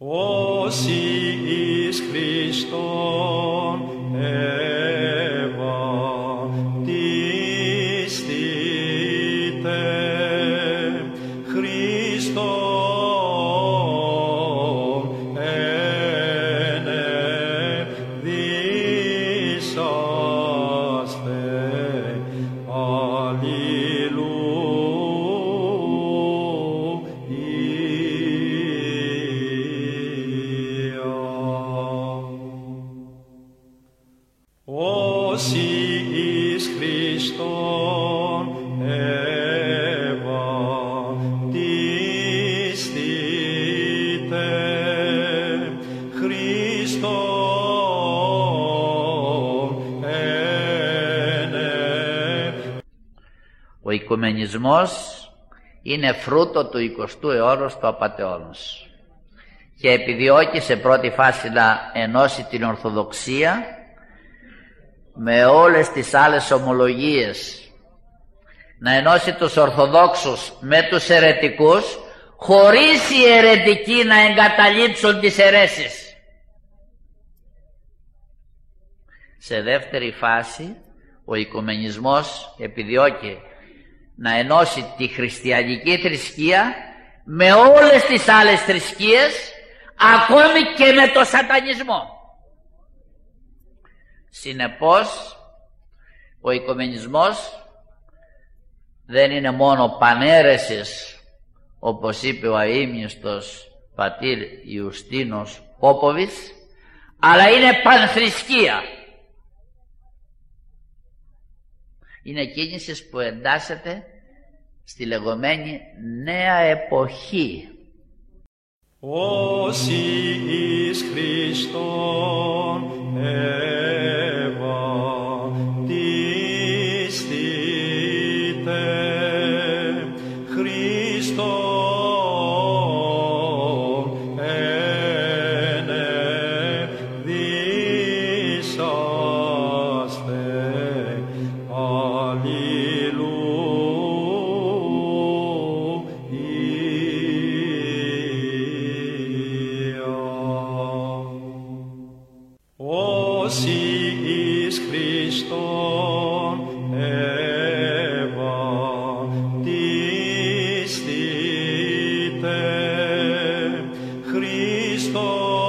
Όσοι εις Χριστόν ευαπτιστείτε, Χριστόν ενεδίσαστε. Όσοι εις Χριστόν ευαπτιστείτε, Χριστόν Ο οικουμενισμός είναι φρούτο του 20ου αιώνα στο απατεώνος και επιδιώκει σε πρώτη φάση να ενώσει την Ορθοδοξία με όλες τις άλλες ομολογίες, να ενώσει τους Ορθοδόξους με τους αιρετικούς, χωρίς οι αιρετικοί να εγκαταλείψουν τις αιρέσεις. Σε δεύτερη φάση ο οικουμενισμός επιδιώκει να ενώσει τη χριστιανική θρησκεία με όλες τις άλλες θρησκείες, ακόμη και με το σατανισμό. Συνεπώς ο οικουμενισμός δεν είναι μόνο παναίρεσης, όπως είπε ο αείμνηστος πατήρ Ιουστίνος Πόποβιτς, αλλά είναι πανθρησκεία. Είναι κίνηση που εντάσσεται στη λεγόμενη νέα εποχή. Όσοι εις Χριστόν ευαπτιστείτε, Χριστόν ενεδίσαστε. Όσοι εις Χριστόν ευαπτιστείτε, Χριστόν